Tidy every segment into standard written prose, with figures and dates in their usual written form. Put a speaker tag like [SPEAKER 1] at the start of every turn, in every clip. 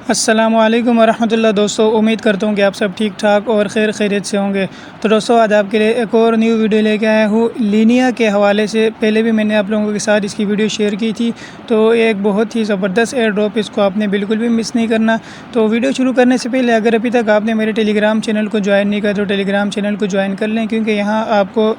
[SPEAKER 1] अस्सलामुअलैकुम वरहमतुल्लाह। दोस्तों, उम्मीद करता हूँ कि आप सब ठीक ठाक और खैर खैरियत से होंगे। तो दोस्तों, आज आपके लिए एक और न्यू वीडियो लेके आया हूँ लीनिया के हवाले से। पहले भी मैंने आप लोगों के साथ इसकी वीडियो शेयर की थी। तो ये एक बहुत ही ज़बरदस्त एयर ड्रॉप, इसको आपने बिल्कुल भी मिस नहीं करना। तो वीडियो शुरू करने से पहले अगर अभी तक आपने मेरे टेलीग्राम चैनल को ज्वाइन नहीं किया तो टेलीग्राम चैनल को ज्वाइन कर लें, क्योंकि यहाँ आपको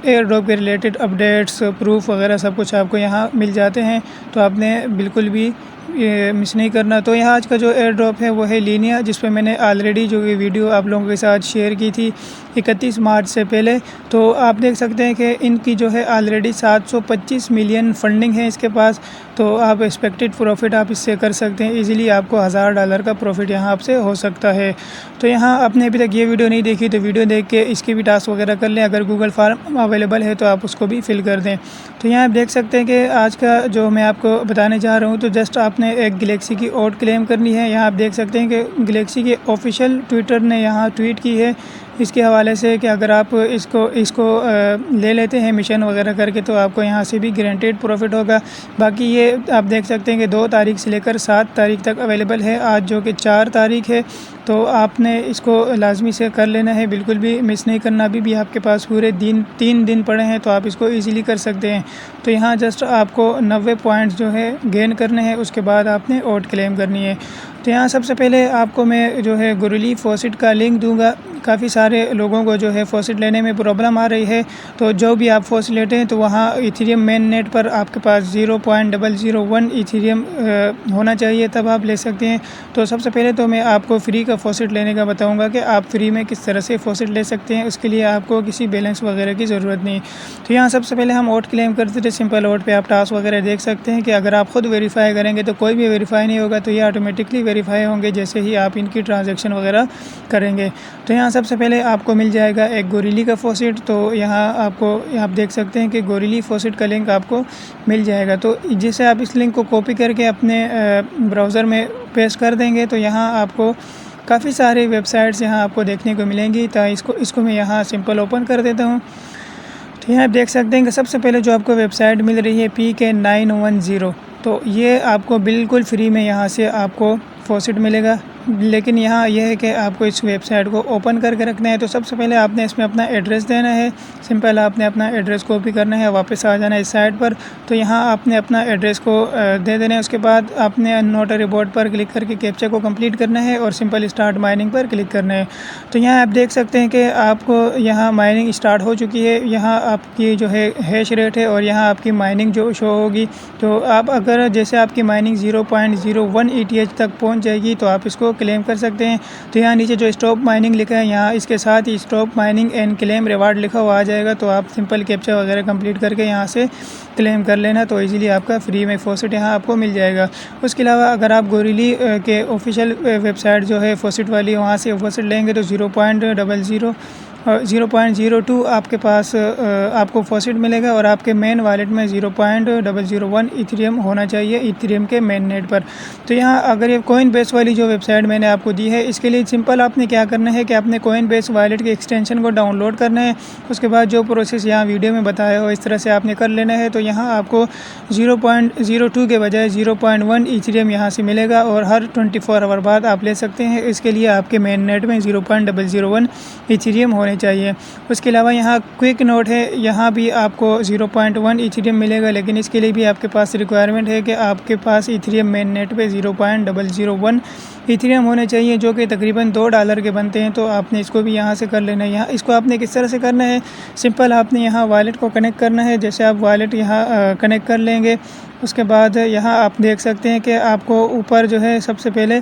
[SPEAKER 1] एयर ड्रॉप के रिलेटेड अपडेट्स, प्रूफ वगैरह सब कुछ आपको यहाँ मिल जाते हैं। तो आपने बिल्कुल भी ये मिस नहीं करना। तो यहाँ आज का जो एयर ड्रॉप है वो है लीनिया, जिस पे मैंने ऑलरेडी जो ये वीडियो आप लोगों के साथ शेयर की थी 31 मार्च से पहले। तो आप देख सकते हैं कि इनकी जो है ऑलरेडी 725 मिलियन फंडिंग है इसके पास। तो आप एक्सपेक्टेड प्रॉफिट आप इससे कर सकते हैं इजीली। आपको $1000 का प्रॉफिट यहाँ आपसे हो सकता है। तो यहाँ आपने अभी तक ये वीडियो नहीं देखी तो वीडियो देख के इसकी भी टास्क वगैरह कर लें। अगर गूगल फॉर्म अवेलेबल है तो आप उसको भी फिल कर दें। तो यहाँ आप देख सकते हैं कि आज का जो मैं आपको बताने जा रहा हूँ, तो जस्ट आपने एक गैलेक्सी की ओट क्लेम करनी है। यहाँ आप देख सकते हैं कि गैलेक्सी के ऑफिशियल ट्विटर ने यहाँ ट्वीट की है इसके हवाले से कि अगर आप इसको ले लेते हैं मिशन वगैरह करके तो आपको यहाँ से भी गारंटेड प्रॉफिट होगा। बाकी ये आप देख सकते हैं कि 2 तारीख से लेकर 7 तारीख तक अवेलेबल है। आज जो कि 4 तारीख है, तो आपने इसको लाजमी से कर लेना है, बिल्कुल भी मिस नहीं करना। अभी भी आपके पास पूरे 3 दिन पड़े हैं, तो आप इसको ईज़िली कर सकते हैं। तो यहाँ जस्ट आपको 90 पॉइंट्स जो है गेन करने हैं, उसके बाद आपने ओट क्लेम करनी है। तो यहाँ सबसे पहले आपको मैं जो है गोरिल्ला फॉसिट का लिंक दूंगा। काफ़ी सारे लोगों को जो है फॉसिट लेने में प्रॉब्लम आ रही है। तो जो भी आप फॉसिट लेते हैं तो वहाँ इथेरियम मेन नेट पर आपके पास 0.001 इथेरियम होना चाहिए, तब आप ले सकते हैं। तो सबसे पहले तो मैं आपको फ्री का फॉसिट लेने का बताऊंगा कि आप फ्री में किस तरह से फॉसिट ले सकते हैं। उसके लिए आपको किसी बैलेंस वगैरह की ज़रूरत नहीं। तो यहाँ सबसे पहले हम ओट क्लेम करते थे। सिंपल ओट पे आप टास्क वगैरह देख सकते हैं कि अगर आप ख़ुद वेरीफाई करेंगे तो कोई भी वेरीफाई नहीं होगा, तो ये ऑटोमेटिकली वेरीफाई होंगे जैसे ही आप इनकी ट्रांजैक्शन वगैरह करेंगे। तो यहाँ सबसे पहले आपको मिल जाएगा एक गोरिल्ला का फॉसिट। तो यहाँ आप देख सकते हैं कि गोरिल्ला फॉसिट का लिंक आपको मिल जाएगा। तो जैसे आप इस लिंक को कॉपी करके अपने ब्राउज़र में पेस्ट कर देंगे तो यहाँ आपको काफ़ी सारे वेबसाइट्स यहाँ आपको देखने को मिलेंगी। तो इसको मैं यहाँ सिंपल ओपन कर देता हूँ। तो यहाँ आप देख सकते हैं कि सबसे पहले जो आपको वेबसाइट मिल रही है PK910, तो ये आपको बिल्कुल फ्री में यहाँ से आपको फॉसिट मिलेगा। लेकिन यहाँ यह है कि आपको इस वेबसाइट को ओपन करके रखना है। तो सबसे पहले आपने इसमें अपना एड्रेस देना है। सिंपल आपने अपना एड्रेस कॉपी करना है, वापस आ जाना है इस साइट पर। तो यहाँ आपने अपना एड्रेस को दे देना है। उसके बाद आपने नोटरी बोर्ड पर क्लिक करके कैप्चा को कंप्लीट करना है और सिंपल स्टार्ट माइनिंग पर क्लिक करना है। तो यहाँ आप देख सकते हैं कि आपको यहाँ माइनिंग स्टार्ट हो चुकी है। यहाँ आपकी जो है हैश रेट है और यहाँ आपकी माइनिंग जो शो होगी। तो आप अगर जैसे आपकी माइनिंग 0.01 ETH तक पहुँच जाएगी तो आप इसको क्लेम कर सकते हैं। तो यहाँ नीचे जो स्टॉप माइनिंग लिखा है, यहाँ इसके साथ ही stop mining and claim reward लिखा हुआ आ जाएगा। तो आप सिंपल कैप्चा वगैरह कंप्लीट करके यहाँ से क्लेम कर लेना, तो इजीली आपका फ्री में फॉसिट यहाँ आपको मिल जाएगा। उसके अलावा अगर आप गोरिल्ला के ऑफिशियल वेबसाइट जो है फॉसिट वाली, वहाँ से फॉसिट लेंगे तो 0.02 आपके पास आपको फॉसिट मिलेगा और आपके मेन वॉलेट में 0.001 इथेरियम होना चाहिए इथेरियम के मेन नेट पर। तो यहाँ अगर ये कोइन बेस वाली जो वेबसाइट मैंने आपको दी है, इसके लिए सिंपल आपने क्या करना है कि आपने कोइन बेस वॉलेट के एक्सटेंशन को डाउनलोड करना है। उसके बाद जो प्रोसेस यहाँ वीडियो में बताया हो इस तरह से आपने कर लेना है। तो यहाँ आपको 0.02 के बजाय 0.1 इथेरियम यहाँ से मिलेगा और हर 24 आवर बाद आप ले सकते हैं। इसके लिए आपके मेन नेट में 0.001 इथेरियम होने चाहिए। उसके अलावा यहाँ क्विक नोट है, यहाँ भी आपको 0.1 इथेरियम मिलेगा, लेकिन इसके लिए भी आपके पास रिक्वायरमेंट है कि आपके पास इथेरियम मेन नेट पे 0.001 इथेरियम होने चाहिए, जो कि तकरीबन $2 के बनते हैं। तो आपने इसको भी यहाँ से कर लेना है। यहाँ इसको आपने किस तरह से करना है, सिंपल आपने यहाँ वॉलेट को कनेक्ट करना है। जैसे आप वॉलेट यहाँ कनेक्ट कर लेंगे, उसके बाद यहाँ आप देख सकते हैं कि आपको ऊपर जो है सबसे पहले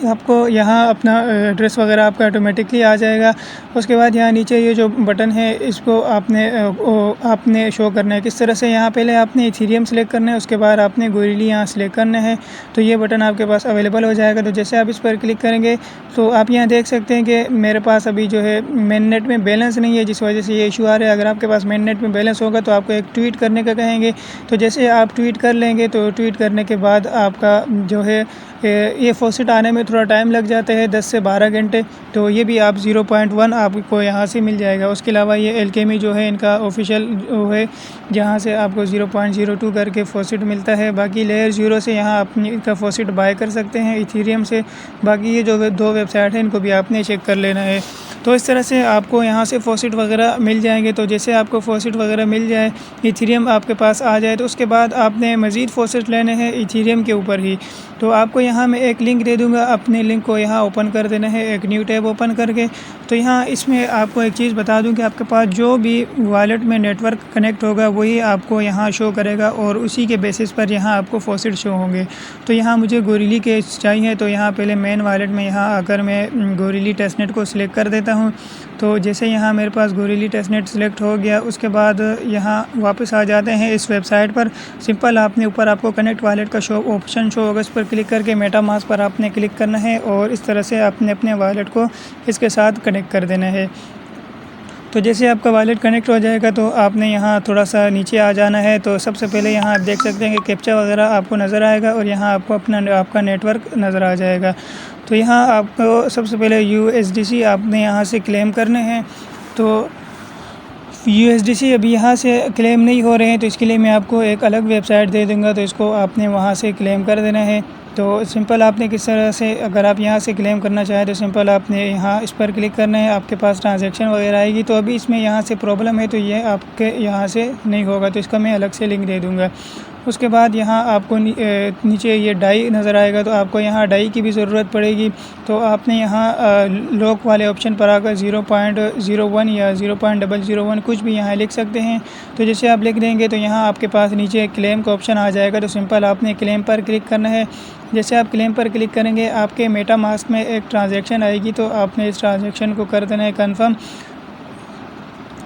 [SPEAKER 1] आपको यहाँ अपना एड्रेस वगैरह आपका ऑटोमेटिकली आ जाएगा। उसके बाद यहाँ नीचे ये जो बटन है इसको आपने शो करना है। किस तरह से, यहाँ पहले आपने इथेरियम सेलेक्ट करना है, उसके बाद आपने गोरिल्ला यहाँ सेलेक्ट करना है। तो ये बटन आपके पास अवेलेबल हो जाएगा। तो जैसे आप इस पर क्लिक करेंगे तो आप यहाँ देख सकते हैं कि मेरे पास अभी जो है मेन नेट में बैलेंस नहीं है, जिस वजह से ये इशू आ रहा है। अगर आपके पास मेन नेट में बैलेंस होगा तो आपको एक ट्वीट करने का कहेंगे। तो जैसे आप ट्वीट कर लेंगे तो ट्वीट करने के बाद आपका जो है ये फॉसिट आने में थोड़ा टाइम लग जाता है 10 से 12 घंटे, तो ये भी आप 0.1 आपको यहाँ से मिल जाएगा। उसके अलावा ये एल्केमी जो है इनका ऑफिशियल जो है, जहाँ से आपको 0.02 करके फॉसिट मिलता है। बाकी लेयर 0 से यहाँ अपनी इनका फॉसिट बाय कर सकते हैं इथीरियम से। बाकी ये जो 2 वेबसाइट है इनको भी आपने चेक कर लेना है। तो इस तरह से आपको यहाँ से फॉसिट वगैरह मिल जाएंगे। तो जैसे आपको फॉसिट वगैरह मिल जाए, इथीरियम आपके पास आ जाए, तो उसके बाद आपने मज़ीद फॉसिट लेने हैं इथीरियम के ऊपर ही। तो आपको यहाँ मैं एक लिंक दे दूँगा, अपने लिंक को यहाँ ओपन कर देना है, एक न्यू टैब ओपन करके। तो यहाँ इसमें आपको एक चीज़ बता दूँ कि आपके पास जो भी वॉलेट में नेटवर्क कनेक्ट होगा वही आपको यहाँ शो करेगा और उसी के बेसिस पर यहाँ आपको फॉसिट शो होंगे। तो यहाँ मुझे गोरिल्ली के चाहिए, तो यहाँ पहले मेन वॉलेट में यहाँ आकर मैं गोरिल्ली टेस्टनेट को सिलेक्ट कर देता हूँ। तो जैसे यहाँ मेरे पास गोरिल्ली टेस्टनेट सिलेक्ट हो गया, उसके बाद यहाँ वापस आ जाते हैं इस वेबसाइट पर। सिंपल आपने ऊपर आपको कनेक्ट वॉलेट का ऑप्शन शो होगा, इस पर क्लिक करके मेटामास्क पर आपने क्लिक करना है और इस तरह से आपने अपने वॉलेट को इसके साथ कनेक्ट कर देना है। तो जैसे आपका वॉलेट कनेक्ट हो जाएगा तो आपने यहाँ थोड़ा सा नीचे आ जाना है। तो सबसे पहले यहाँ आप देख सकते हैं कि कैप्चा वगैरह आपको नज़र आएगा और यहाँ आपको आपका नेटवर्क नज़र आ जाएगा। तो यहाँ आपको सबसे पहले USDC आपने यहाँ से क्लेम करने हैं। तो USDC अभी यहाँ से क्लेम नहीं हो रहे हैं, तो इसके लिए मैं आपको एक अलग वेबसाइट दे दूँगा, तो इसको आपने वहाँ से क्लेम कर देना है। तो सिंपल आपने किस तरह से, अगर आप यहाँ से क्लेम करना चाहें तो सिंपल आपने यहाँ इस पर क्लिक करना है, आपके पास ट्रांजैक्शन वगैरह आएगी। तो अभी इसमें यहाँ से प्रॉब्लम है, तो ये आपके यहाँ से नहीं होगा, तो इसका मैं अलग से लिंक दे दूँगा। उसके बाद यहाँ आपको नीचे ये डाई नज़र आएगा, तो आपको यहाँ डाई की भी ज़रूरत पड़ेगी। तो आपने यहाँ लॉक वाले ऑप्शन पर आकर 0.01 या 0.001 कुछ भी यहाँ लिख सकते हैं। तो जैसे आप लिख देंगे तो यहाँ आपके पास नीचे क्लेम का ऑप्शन आ जाएगा। तो सिंपल आपने क्लेम पर क्लिक करना है। जैसे आप क्लेम पर क्लिक करेंगे आपके मेटामास्क में एक ट्रांजैक्शन आएगी, तो आपने इस ट्रांजैक्शन को कर देना है कन्फर्म।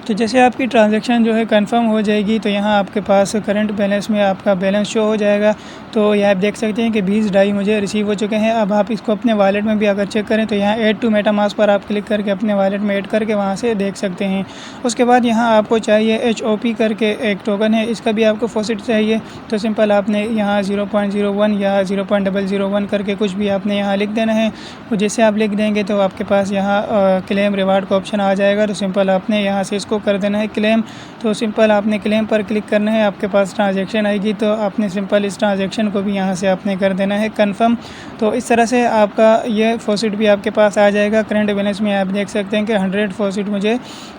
[SPEAKER 1] तो जैसे आपकी ट्रांजैक्शन जो है कंफर्म हो जाएगी, तो यहाँ आपके पास करंट बैलेंस में आपका बैलेंस शो हो जाएगा। तो यहाँ आप देख सकते हैं कि 20 डाई मुझे रिसीव हो चुके हैं। अब आप इसको अपने वॉलेट में भी अगर चेक करें तो यहाँ ऐड टू मेटामास्क पर आप क्लिक करके अपने वॉलेट में ऐड करके वहाँ से देख सकते हैं। उसके बाद यहाँ आपको चाहिए HOP करके एक टोकन है, इसका भी आपको फॉसिट चाहिए। तो सिंपल आपने यहाँ 0.01 या 0.001 करके कुछ भी आपने यहाँ लिख देना है। तो जैसे आप लिख देंगे तो आपके पास यहाँ क्लेम रिवार्ड का ऑप्शन आ जाएगा। तो सिंपल आपने यहाँ से इसको कर देना है क्लेम। तो सिंपल आपने क्लेम पर क्लिक करना है, आपके पास ट्रांजैक्शन आएगी, तो आपने सिंपल इस ट्रांजैक्शन को भी यहाँ से आपने कर देना है कंफर्म। तो इस तरह से आपका ये फॉसिट भी आपके पास आ जाएगा। करंट बैलेंस में आप देख सकते हैं कि 100 फॉसिट मुझे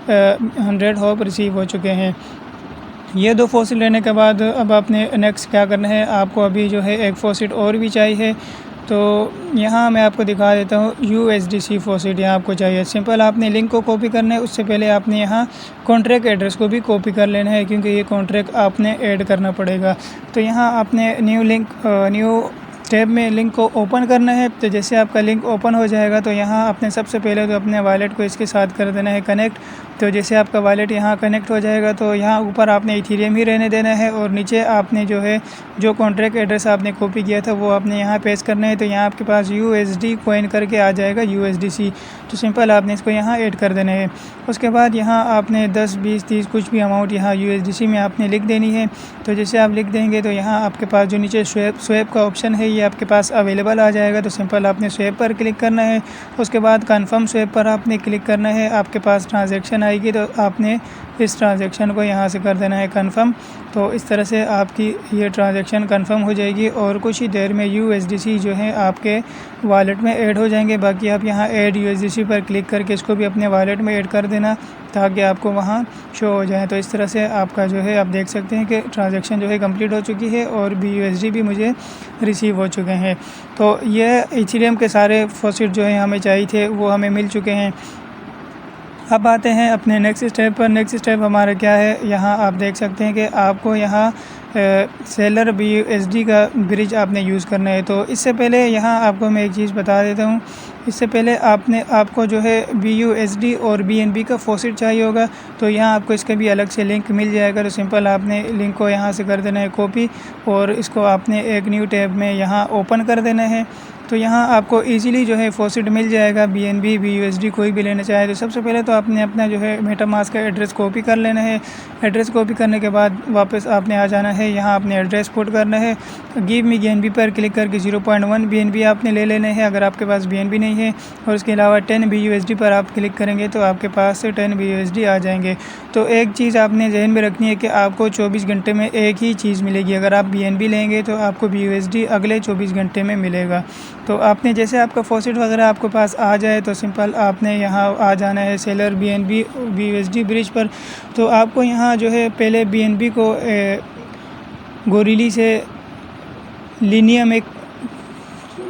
[SPEAKER 1] 100 होप रिसीव हो चुके हैं। ये 2 फॉसिट लेने के बाद अब आपने नेक्स्ट क्या करना है, आपको अभी जो है एक फॉसिट और भी चाहिए। तो यहाँ मैं आपको दिखा देता हूँ USDC फॉसिट यहाँ आपको चाहिए। सिंपल आपने लिंक को कॉपी करना है, उससे पहले आपने यहाँ कॉन्ट्रैक्ट एड्रेस को भी कॉपी कर लेना है, क्योंकि ये कॉन्ट्रैक्ट आपने ऐड करना पड़ेगा। तो यहाँ आपने न्यू टैब में लिंक को ओपन करना है। तो जैसे आपका लिंक ओपन हो जाएगा तो यहाँ आपने सबसे पहले तो अपने वॉलेट को इसके साथ कर देना है कनेक्ट। तो जैसे आपका वॉलेट यहाँ कनेक्ट हो जाएगा तो यहाँ ऊपर आपने इथीरियम ही रहने देना है और नीचे आपने जो है जो कॉन्ट्रैक्ट एड्रेस आपने कॉपी किया था वो आपने यहाँ पेस्ट करना है। तो यहाँ आपके पास USD कॉइन करके आ जाएगा USDC। तो सिंपल आपने इसको यहाँ ऐड कर देना है। उसके बाद यहाँ आपने 10, 20, 30 कुछ भी अमाउंट यहाँ USDC में आपने लिख देनी है। तो जैसे आप लिख देंगे तो यहाँ आपके पास जो नीचे स्वैप का ऑप्शन है ये आपके पास अवेलेबल आ जाएगा। तो सिंपल आपने स्वैप पर क्लिक करना है। उसके बाद कन्फर्म स्वैप पर आपने क्लिक करना है। आपके पास ट्रांजैक्शन आएगी तो आपने इस ट्रांजैक्शन को यहाँ से कर देना है कन्फर्म। तो इस तरह से आपकी ये ट्रांजैक्शन कंफर्म हो जाएगी और कुछ ही देर में USDC जो है आपके वॉलेट में ऐड हो जाएंगे। बाकी आप यहाँ ऐड USDC पर क्लिक करके इसको भी अपने वॉलेट में ऐड कर देना ताकि आपको वहाँ शो हो जाए। तो इस तरह से आपका जो है आप देख सकते हैं कि ट्रांजैक्शन जो है कंप्लीट हो चुकी है और USD भी मुझे रिसीव हो चुके हैं। तो ये इथेरियम के सारे फॉसिट जो है हमें चाहिए थे वो हमें मिल चुके हैं। अब आते हैं अपने नेक्स्ट स्टेप पर। नेक्स्ट स्टेप हमारा क्या है, यहाँ आप देख सकते हैं कि आपको यहाँ सेलर BUSD का ब्रिज आपने यूज़ करना है। तो इससे पहले यहाँ आपको मैं एक चीज़ बता देता हूँ। इससे पहले आपको जो है BUSD और BNB का फॉसिट चाहिए होगा। तो यहाँ आपको इसका भी अलग से लिंक मिल जाएगा। तो सिंपल आपने लिंक को यहाँ से कर देना है कॉपी और इसको आपने एक न्यू टैब में यहाँ ओपन कर देना है। तो यहाँ आपको इजीली जो है फॉसिट मिल जाएगा। BNB BUSD कोई भी लेना चाहे तो सबसे पहले तो आपने अपना जो है मेटामास्क का एड्रेस कॉपी कर लेना है। एड्रेस कॉपी करने के बाद वापस आपने आ जाना है, यहाँ आपने एड्रेस पुट करना है। गिव मी BNB पर क्लिक करके 0.1 BNB आपने ले लेना है अगर आपके पास BNB नहीं है। और उसके अलावा 10 BUSD पर आप क्लिक करेंगे तो आपके पास 10 BUSD आ जाएंगे। तो एक चीज़ आपने जहन में रखनी है कि आपको 24 घंटे में एक ही चीज़ मिलेगी। अगर आप BNB लेंगे तो आपको BUSD अगले 24 घंटे में मिलेगा। तो आपने जैसे आपका फॉसिट वगैरह आपके पास आ जाए तो सिंपल आपने यहाँ आ जाना है सेलर BNB BUSD ब्रिज पर। तो आपको यहाँ जो है पहले BNB को गोरिल्ला से लीनिया में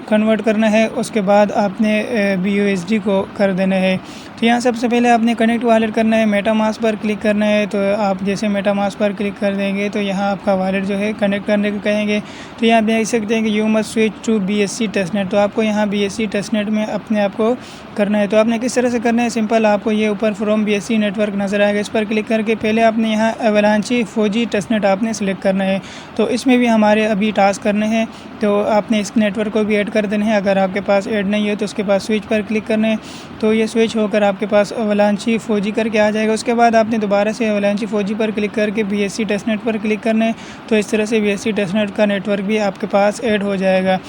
[SPEAKER 1] कन्वर्ट करना है, उसके बाद आपने BUSD को कर देना है। तो यहाँ सबसे पहले आपने कनेक्ट वॉलेट करना है, मेटामास्क पर क्लिक करना है। तो आप जैसे मेटामास्क पर क्लिक कर देंगे तो यहाँ आपका वॉलेट जो है कनेक्ट करने को कहेंगे। तो यहाँ देख सकते हैं कि you must switch to BSC testnet. तो आपको यहाँ BSC टेस्टनेट में अपने आप को करना है। तो आपने किस तरह से करना है, सिंपल आपको ये ऊपर फ्रॉम BSC नेटवर्क नज़र आएगा, इस पर क्लिक करके पहले आपने यहाँ एवलांची 4G टेस्टनेट आपने सेलेक्ट करना है। तो इसमें भी हमारे अभी टास्क करने हैं, तो आपने इस नेटवर्क को भी ऐड कर देना है। अगर आपके पास ऐड नहीं है तो उसके पास स्विच पर क्लिक करना है। तो ये स्विच होकर आपके पास एवलांची 4G करके आ जाएगा। उसके बाद आपने दोबारा से एवलांची 4G पर क्लिक करके BSC टेस्टनेट पर क्लिक करना है। तो इस तरह से BSC टेस्टनेट का नेटवर्क भी आपके पास ऐड हो जाएगा।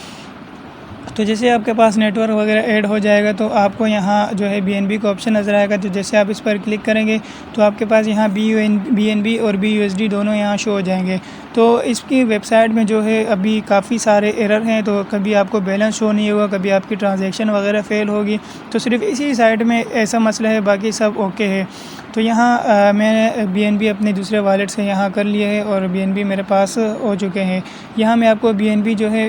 [SPEAKER 1] तो जैसे आपके पास नेटवर्क वगैरह ऐड हो जाएगा तो आपको यहाँ जो है BNB का ऑप्शन नज़र आएगा। तो जैसे आप इस पर क्लिक करेंगे तो आपके पास यहाँ BNB और BUSD दोनों यहाँ शो हो जाएंगे। तो इसकी वेबसाइट में जो है अभी काफ़ी सारे एरर हैं, तो कभी आपको बैलेंस शो नहीं होगा, कभी आपकी ट्रांजैक्शन वगैरह फ़ेल होगी। तो सिर्फ इसी साइट में ऐसा मसला है, बाकी सब ओके है। तो यहाँ मैंने BNB अपने दूसरे वॉलेट से यहाँ कर लिए है और BNB मेरे पास हो चुके हैं। यहाँ मैं आपको BNB जो है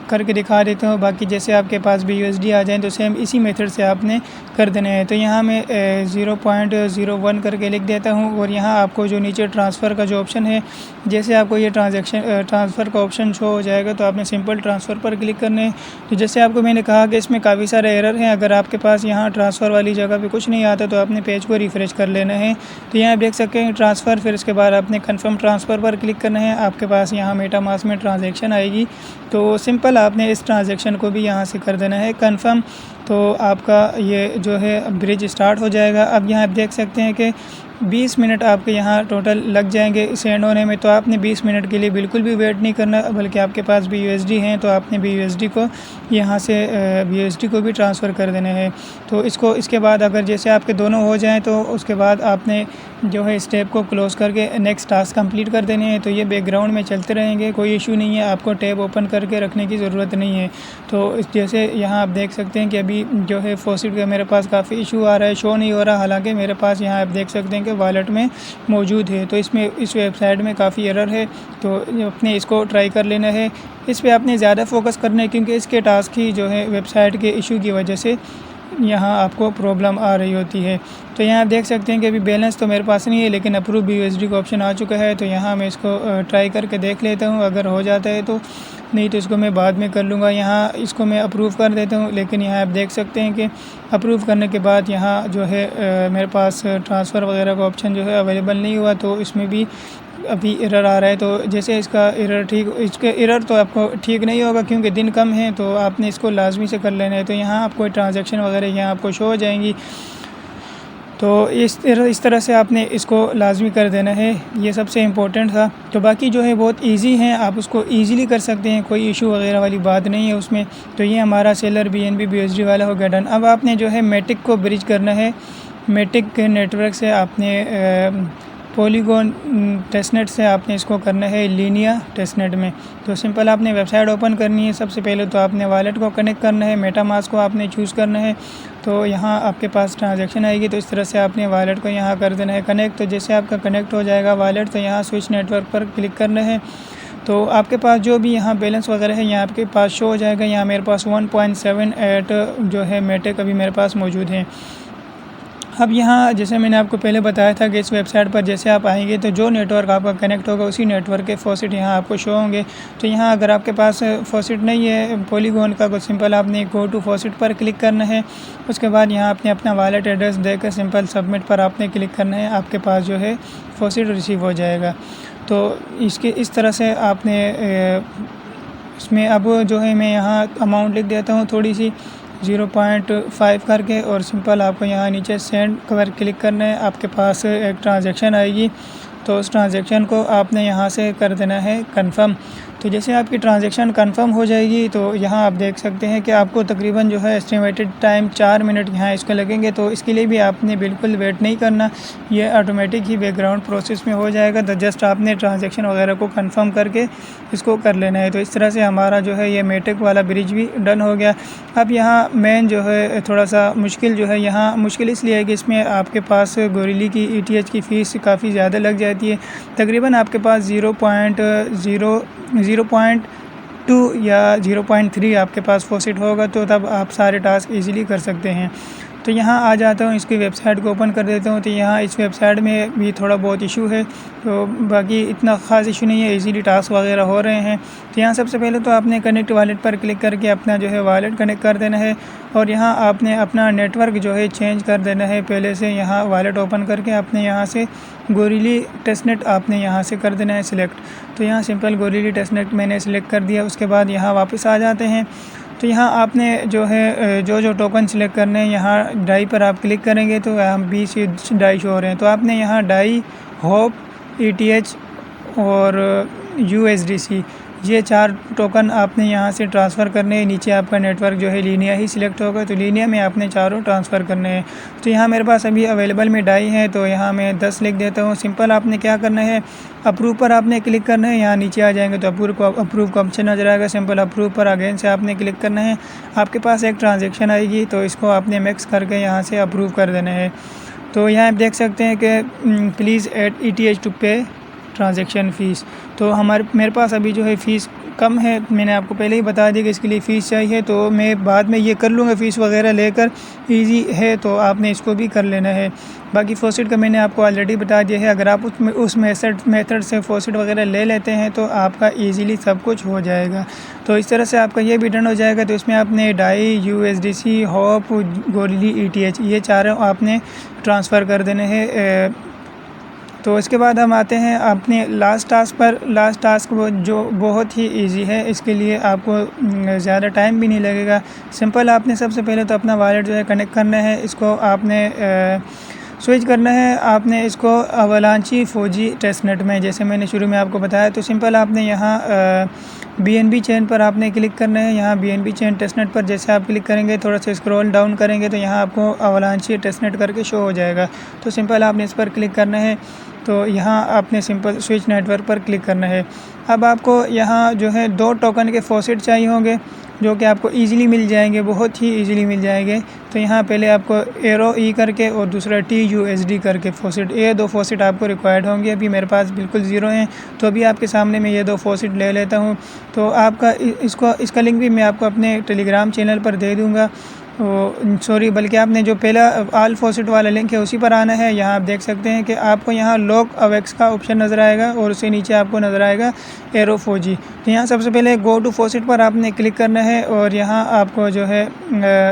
[SPEAKER 1] करके दिखा देता हूँ। बाकी जैसे आपके पास BUSD आ जाए तो सेम इसी मेथड से आपने कर देना है। तो यहाँ मैं 0.01 करके लिख देता हूँ और यहाँ आपको जो नीचे ट्रांसफ़र का जो ऑप्शन है, जैसे आपको ये ट्रांसफ़र का ऑप्शन शो हो जाएगा तो आपने सिंपल ट्रांसफ़र पर क्लिक करना है। तो जैसे आपको मैंने कहा कि इसमें काफ़ी सारे एरर हैं, अगर आपके पास यहाँ ट्रांसफ़र वाली जगह पे कुछ नहीं आता तो आपने पेज को रिफ़्रेश कर लेना है। तो यहाँ आप देख सकते हैं ट्रांसफ़र, फिर उसके बाद आपने कंफर्म ट्रांसफ़र पर क्लिक करना है। आपके पास यहाँ मेटामास्क में ट्रांजैक्शन आएगी, तो सिंपल आपने इस ट्रांजैक्शन को भी यहाँ से कर देना है कंफर्म। तो आपका ये जो है ब्रिज स्टार्ट हो जाएगा। अब यहाँ आप देख सकते हैं कि 20 मिनट आपके यहाँ टोटल लग जाएंगे इसे एंड होने में। तो आपने 20 मिनट के लिए बिल्कुल भी वेट नहीं करना, बल्कि आपके पास BUSD हैं तो आपने BUSD को यहाँ से BUSD को भी ट्रांसफ़र कर देना है। तो इसके बाद अगर जैसे आपके दोनों हो जाएं तो उसके बाद आपने जो है स्टेप को क्लोज़ करके नेक्स्ट टास्क कंप्लीट कर देने हैं। तो ये बैकग्राउंड में चलते रहेंगे, कोई इशू नहीं है, आपको टैब ओपन करके रखने की ज़रूरत नहीं है। तो जैसे यहाँ आप देख सकते हैं कि अभी जो है फॉसिट का मेरे पास काफ़ी इशू आ रहा है, शो नहीं हो रहा, हालांकि मेरे पास यहाँ आप देख सकते हैं कि वॉलेट में मौजूद है। तो इसमें इस वेबसाइट में काफ़ी एरर है, तो अपने इसको ट्राई कर लेना है। इस पर आपने ज़्यादा फोकस करना है क्योंकि इसके टास्क ही जो है वेबसाइट के इशू की वजह से यहाँ आपको प्रॉब्लम आ रही होती है। तो यहाँ आप देख सकते हैं कि अभी बैलेंस तो मेरे पास नहीं है, लेकिन अप्रूव BUSD का ऑप्शन आ चुका है। तो यहाँ मैं इसको ट्राई करके देख लेता हूँ, अगर हो जाता है तो, नहीं तो इसको मैं बाद में कर लूँगा। यहाँ इसको मैं अप्रूव कर देता हूँ, लेकिन यहाँ आप देख सकते हैं कि अप्रूव करने के बाद यहाँ जो है मेरे पास ट्रांसफ़र वगैरह का ऑप्शन जो है अवेलेबल नहीं हुआ, तो इसमें भी अभी एरर आ रहा है। तो जैसे इसका एरर तो आपको ठीक नहीं होगा क्योंकि दिन कम है, तो आपने इसको लाजमी से कर लेना है। तो यहाँ आपको ट्रांजैक्शन वगैरह यहाँ आपको शो हो जाएंगी। तो इस तरह से आपने इसको लाजमी कर देना है, ये सबसे इम्पोर्टेंट था। तो बाकी जो है बहुत इजी हैं, आप उसको इजीली कर सकते हैं, कोई इशू वगैरह वाली बात नहीं है उसमें। तो ये हमारा सेलर BNB BUSD वाला हो गया डन। अब आपने जो है मेटिक को ब्रिज करना है। मेटिक के नेटवर्क से आपने पॉलीगॉन टेस्टनेट से आपने इसको करना है लीनिया टेस्टनेट में। तो सिंपल आपने वेबसाइट ओपन करनी है। सबसे पहले तो आपने वॉलेट को कनेक्ट करना है, मेटामास्क को आपने चूज़ करना है। तो यहाँ आपके पास ट्रांजैक्शन आएगी, तो इस तरह से आपने वॉलेट को यहाँ कर देना है कनेक्ट। तो जैसे आपका कनेक्ट हो जाएगा वॉलेट, तो यहाँ स्विच नेटवर्क पर क्लिक करना है। तो आपके पास जो भी यहाँ बैलेंस वगैरह है यहाँ आपके पास शो हो जाएगा। यहाँ मेरे पास 1.78 जो है मेटिक अभी मेरे पास मौजूद है। अब यहाँ जैसे मैंने आपको पहले बताया था कि इस वेबसाइट पर जैसे आप आएंगे तो जो नेटवर्क आपका कनेक्ट होगा उसी नेटवर्क के फॉसिट यहाँ आपको शो होंगे। तो यहाँ अगर आपके पास फॉसिट नहीं है पॉलीगॉन का, तो सिंपल आपने गो टू फॉसिट पर क्लिक करना है। उसके बाद यहाँ आपने अपना वॉलेट एड्रेस देकर सिंपल सबमिट पर आपने क्लिक करना है, आपके पास जो है फॉसिट रिसीव हो जाएगा। तो इस तरह से आपने इसमें अब जो है मैं यहाँ अमाउंट लिख देता हूँ थोड़ी सी 0.5 करके, और सिंपल आपको यहाँ नीचे सेंड पर क्लिक करना है। आपके पास एक ट्रांजैक्शन आएगी, तो उस ट्रांजैक्शन को आपने यहाँ से कर देना है कंफर्म। तो जैसे आपकी ट्रांजैक्शन कंफर्म हो जाएगी तो यहाँ आप देख सकते हैं कि आपको तकरीबन जो है एस्टिमेटेड टाइम 4 मिनट यहाँ इसको लगेंगे। तो इसके लिए भी आपने बिल्कुल वेट नहीं करना, ये ऑटोमेटिक ही बैकग्राउंड प्रोसेस में हो जाएगा। तो जस्ट आपने ट्रांजैक्शन वगैरह को कंफर्म करके इसको कर लेना है। तो इस तरह से हमारा जो है ये मेटेक वाला ब्रिज भी डन हो गया। अब यहाँ मेन जो है थोड़ा सा मुश्किल जो है, यहाँ मुश्किल इसलिए है कि इसमें आपके पास गोरिल्ला की ETH की फ़ीस काफ़ी ज़्यादा लग जाती है। तकरीबन आपके पास 0.2 या 0.3 आपके पास फॉसिट होगा, तो तब आप सारे टास्क इजीली कर सकते हैं। तो यहाँ आ जाता हूँ, इसकी वेबसाइट को ओपन कर देता हूँ। तो यहाँ इस वेबसाइट में भी थोड़ा बहुत इशू है, तो बाकी इतना ख़ास इशू नहीं है, इजीली टास्क वगैरह हो रहे हैं। तो यहाँ सबसे पहले तो आपने कनेक्ट वॉलेट पर क्लिक करके अपना जो है वॉलेट कनेक्ट कर देना है, और यहाँ आपने अपना नेटवर्क जो है चेंज कर देना है। पहले से यहाँ वॉलेट ओपन करके आपने यहाँ से गोरिल्ला टेस्टनेट आपने यहाँ से कर देना है सिलेक्ट। तो यहाँ सिंपल गोरिल्ला टेस्टनेट मैंने सिलेक्ट कर दिया। उसके बाद यहाँ वापस आ जाते हैं। तो यहाँ आपने जो है जो टोकन सिलेक्ट करने हैं, यहाँ डाई पर आप क्लिक करेंगे तो यहाँ 20 डाई शो हो रहे हैं। तो आपने यहाँ डाई, होप, ETH और USDC ये 4 टोकन आपने यहाँ से ट्रांसफ़र करने हैं। नीचे आपका नेटवर्क जो है लीनिया ही सिलेक्ट होगा, तो लीनिया में आपने चारों ट्रांसफ़र करने हैं। तो यहाँ मेरे पास अभी अवेलेबल में डाई है, तो यहाँ मैं 10 लिख देता हूँ। सिंपल आपने क्या करना है, अप्रूव पर आपने क्लिक करना है। यहाँ नीचे आ जाएंगे तो अप्रूव का ऑप्शन नजर आएगा। सिंपल अप्रूव पर अगेन से आपने क्लिक करना है। आपके पास एक ट्रांजेक्शन आएगी, तो इसको आपने मिक्स करके यहाँ से अप्रूव कर देना है। तो यहाँ आप देख सकते हैं कि प्लीज़ ऐड ETH टू पे ट्रांजैक्शन फ़ीस। तो मेरे पास अभी जो है फ़ीस कम है, मैंने आपको पहले ही बता दिया कि इसके लिए फ़ीस चाहिए, तो मैं बाद में ये कर लूँगा फ़ीस वगैरह लेकर, इजी है तो आपने इसको भी कर लेना है। बाकी फॉसिट का मैंने आपको ऑलरेडी बता दिया है। अगर आप उस मेथड से फॉसिट वगैरह ले लेते हैं तो आपका ईज़िली सब कुछ हो जाएगा। तो इस तरह से आपका ये भी डन हो जाएगा। तो इसमें आपने Dai, USDC, Hop, Gorilla, ETH ये चारों आपने ट्रांसफ़र कर देने हैं। तो इसके बाद हम आते हैं अपने लास्ट टास्क पर। लास्ट टास्क जो बहुत ही इजी है, इसके लिए आपको ज़्यादा टाइम भी नहीं लगेगा। सिंपल आपने सबसे पहले तो अपना वॉलेट जो है कनेक्ट करना है। इसको आपने स्विच करना है, आपने इसको अवलांची फौजी टेस्टनेट में, जैसे मैंने शुरू में आपको बताया। तो सिंपल आपने यहाँ BNB चेन पर आपने क्लिक करना है। यहाँ BNB चेन टेस्टनेट पर जैसे आप क्लिक करेंगे, थोड़ा सा स्क्रॉल डाउन करेंगे तो यहाँ आपको अवलांची टेस्टनेट करके शो हो जाएगा। तो सिंपल आपने इस पर क्लिक करना है। तो यहाँ आपने सिंपल स्विच नेटवर्क पर क्लिक करना है। अब आपको यहाँ जो है 2 टोकन के फॉसिट चाहिए होंगे, जो कि आपको इजीली मिल जाएंगे, बहुत ही इजीली मिल जाएंगे। तो यहाँ पहले आपको एरो ई करके और दूसरा TUSD करके फॉसिट, ये 2 फॉसिट आपको रिक्वायर्ड होंगे। अभी मेरे पास बिल्कुल ज़ीरो हैं, तो अभी आपके सामने मैं ये 2 फॉसिट ले लेता हूँ। तो आपका इसका लिंक भी मैं आपको अपने टेलीग्राम चैनल पर दे दूँगा। सॉरी, बल्कि आपने जो पहला आल फॉसिट वाला लिंक है उसी पर आना है। यहाँ आप देख सकते हैं कि आपको यहाँ लॉक अवेक्स का ऑप्शन नज़र आएगा और उससे नीचे आपको नज़र आएगा एरो फौजी। तो यहाँ सबसे पहले गो टू फॉसिट पर आपने क्लिक करना है, और यहाँ आपको जो है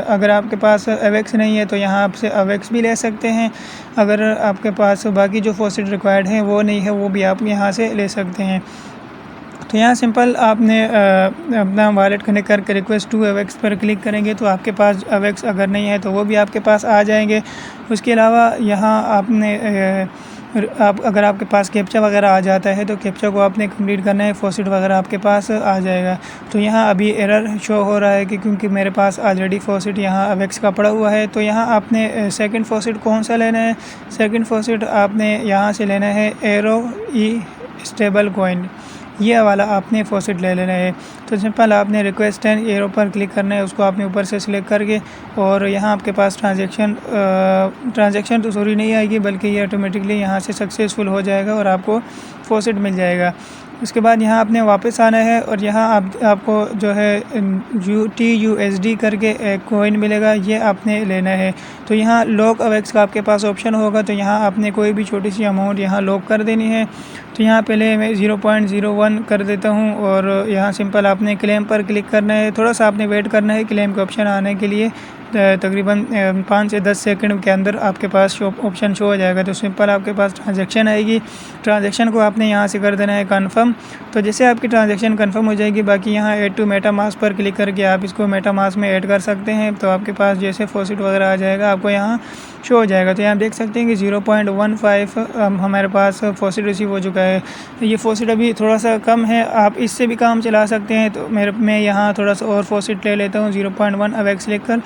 [SPEAKER 1] अगर आपके पास अवेक्स नहीं है तो यहाँ आपसे अवेक्स भी ले सकते हैं। अगर आपके पास बाकी जो फॉसिट रिक्वायर्ड हैं वो नहीं है, वो भी आप यहाँ से ले सकते हैं। तो यहाँ सिंपल आपने अपना वॉलेट कनेक्ट करके रिक्वेस्ट टू अवेक्स पर क्लिक करेंगे, तो आपके पास अवेक्स अगर नहीं है तो वो भी आपके पास आ जाएंगे। उसके अलावा यहाँ आपने अगर आपके पास कैप्चा वगैरह आ जाता है तो कैप्चा को आपने कंप्लीट करना है, फॉसिट वगैरह आपके पास आ जाएगा। तो यहाँ अभी एरर शो हो रहा है कि क्योंकि मेरे पास ऑलरेडी फॉसिट यहाँ अवेक्स का पड़ा हुआ है। तो यहाँ आपने सेकंड फॉसिट कौन सा लेना है, सेकंड फॉसिट आपने यहाँ से लेना है एरो ई स्टेबल कॉइन, ये वाला आपने फॉसिट ले लेना है। तो सिंपल आपने रिक्वेस्ट एंड एरो पर क्लिक करना है, उसको आपने ऊपर से सिलेक्ट करके, और यहाँ आपके पास ट्रांजैक्शन तो सॉरी नहीं आएगी, बल्कि ये ऑटोमेटिकली यहाँ से सक्सेसफुल हो जाएगा और आपको फॉसिट मिल जाएगा। उसके बाद यहाँ आपने वापस आना है, और यहाँ आपको जो है TUSD करके एक कॉइन मिलेगा, ये आपने लेना है। तो यहाँ लॉक अवेक्स का आपके पास ऑप्शन होगा, तो यहाँ आपने कोई भी छोटी सी अमाउंट यहाँ लॉक कर देनी है। तो यहाँ पहले मैं 0.01 कर देता हूँ, और यहाँ सिंपल आपने क्लेम पर क्लिक करना है। थोड़ा सा आपने वेट करना है क्लेम के ऑप्शन आने के लिए। तकरीबन 5 से 10 सेकंड के अंदर आपके पास ऑप्शन शो हो जाएगा। तो सिंपल आपके पास ट्रांजैक्शन आएगी, ट्रांजैक्शन को आपने यहाँ से कर देना है कन्फर्म। तो जैसे आपकी ट्रांजैक्शन कन्फर्म हो जाएगी, बाकी यहाँ ऐड टू मेटामास्क पर क्लिक करके आप इसको मेटामास्क में ऐड कर सकते हैं। तो आपके पास जैसे फॉसिट वगैरह आ जाएगा आपको यहाँ शो हो जाएगा। तो यहाँ देख सकते हैं कि 0.15 हमारे पास फॉसिट रिसीव हो चुका है। ये फॉसिट अभी थोड़ा सा कम है, आप इससे भी काम चला सकते हैं। तो मैं यहाँ थोड़ा सा और फॉसिट ले लेता हूँ 0.1 अवेक्स लेकर।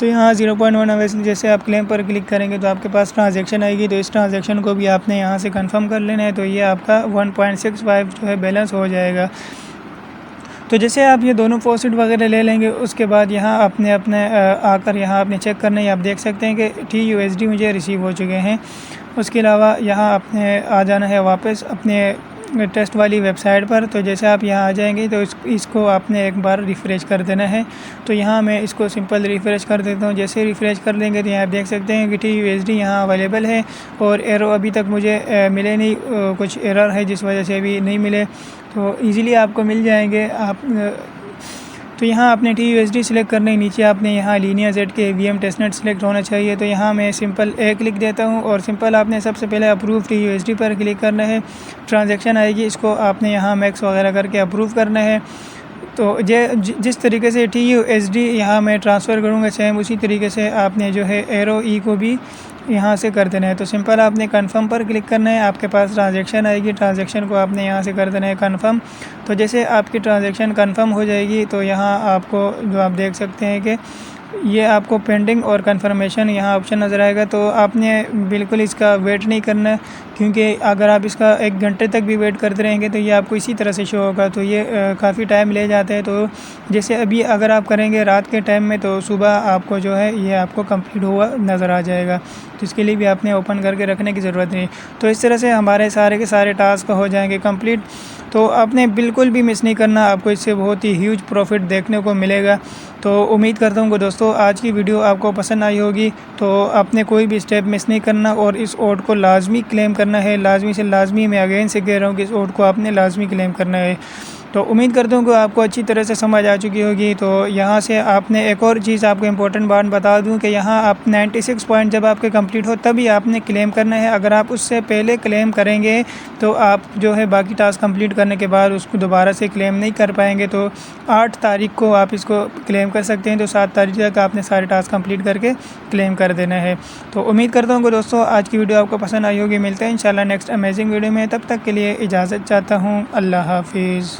[SPEAKER 1] तो यहाँ 0.1 अवेक्स जैसे आप क्लेम पर क्लिक करेंगे तो आपके पास ट्रांजैक्शन आएगी। तो इस ट्रांजैक्शन को भी आपने यहाँ से कंफर्म कर लेना है। तो ये आपका 1.65 जो है बैलेंस हो जाएगा। तो जैसे आप ये दोनों फॉसिट वगैरह ले लेंगे, उसके बाद यहाँ आपने अपने आकर यहाँ आपने चेक करना है। आप देख सकते हैं कि TUSD मुझे रिसीव हो चुके हैं। उसके अलावा यहाँ आपने आ जाना है वापस अपने टेस्ट वाली वेबसाइट पर। तो जैसे आप यहाँ आ जाएंगे तो इसको आपने एक बार रिफ़्रेश कर देना है। तो यहाँ मैं इसको सिंपल रिफ़्रेश कर देता हूँ। जैसे रिफ़्रेश कर लेंगे तो यहाँ आप देख सकते हैं कि TUSD यहाँ अवेलेबल है और एरो अभी तक मुझे मिले नहीं, कुछ एरर है जिस वजह से अभी नहीं मिले। तो इजीली आपको मिल जाएंगे। तो यहाँ आपने TUSD सिलेक्ट करने के नीचे आपने यहाँ लीनिया जेड के VM टेस्टनेट सिलेक्ट होना चाहिए। तो यहाँ मैं सिंपल क्लिक देता हूँ और सिंपल आपने सबसे पहले अप्रूव TUSD पर क्लिक करना है। ट्रांजैक्शन आएगी, इसको आपने यहाँ मैक्स वगैरह करके अप्रूव करना है। तो जिस तरीके से TUSD यहाँ मैं ट्रांसफ़र करूँगा सेम उसी तरीके से आपने जो है एरो ई को भी यहाँ से कर देना है। तो सिंपल आपने कन्फर्म पर क्लिक करना है, आपके पास ट्रांजैक्शन आएगी, ट्रांजैक्शन को आपने यहाँ से कर देना है कन्फर्म। तो जैसे आपकी ट्रांजैक्शन कन्फर्म हो जाएगी तो यहाँ आपको जो आप देख सकते हैं कि ये आपको पेंडिंग और कंफर्मेशन यहाँ ऑप्शन नज़र आएगा। तो आपने बिल्कुल इसका वेट नहीं करना, क्योंकि अगर आप इसका 1 घंटे तक भी वेट करते रहेंगे तो ये आपको इसी तरह से शो होगा। तो ये काफ़ी टाइम ले जाता है। तो जैसे अभी अगर आप करेंगे रात के टाइम में तो सुबह आपको जो है ये आपको कंप्लीट हुआ नज़र आ जाएगा। तो इसके लिए भी आपने ओपन करके रखने की ज़रूरत नहीं। तो इस तरह से हमारे सारे के सारे टास्क हो जाएंगे कंप्लीट। तो आपने बिल्कुल भी मिस नहीं करना, आपको इससे बहुत ही ह्यूज प्रॉफिट देखने को मिलेगा। तो उम्मीद करता हूँ कि दोस्तों आज की वीडियो आपको पसंद आई होगी। तो आपने कोई भी स्टेप मिस नहीं करना और इस ओड को लाजमी क्लेम करना है, लाजमी से लाजमी। मैं अगेन से कह रहा हूँ कि इस ओड को आपने लाजमी क्लेम करना है। तो उम्मीद करता हूँ कि आपको अच्छी तरह से समझ आ चुकी होगी। तो यहाँ से आपने एक और चीज़ आपको इम्पोर्टेंट बात बता दूँ कि यहाँ आप 96 पॉइंट जब आपके कंप्लीट हो तभी आपने क्लेम करना है। अगर आप उससे पहले क्लेम करेंगे तो आप जो है बाकी टास्क कंप्लीट करने के बाद उसको दोबारा से क्लेम नहीं कर पाएंगे। तो 8 तारीख को आप इसको क्लेम कर सकते हैं। तो 7 तारीख तक आपने सारे टास्क कंप्लीट करके क्लेम कर देना है। तो उम्मीद करता हूँ कि दोस्तों आज की वीडियो आपको पसंद आई होगी। मिलते हैं इंशाल्लाह नेक्स्ट अमेजिंग वीडियो में। तब तक के लिए इजाज़त चाहता हूँ। अल्लाह हाफिज़।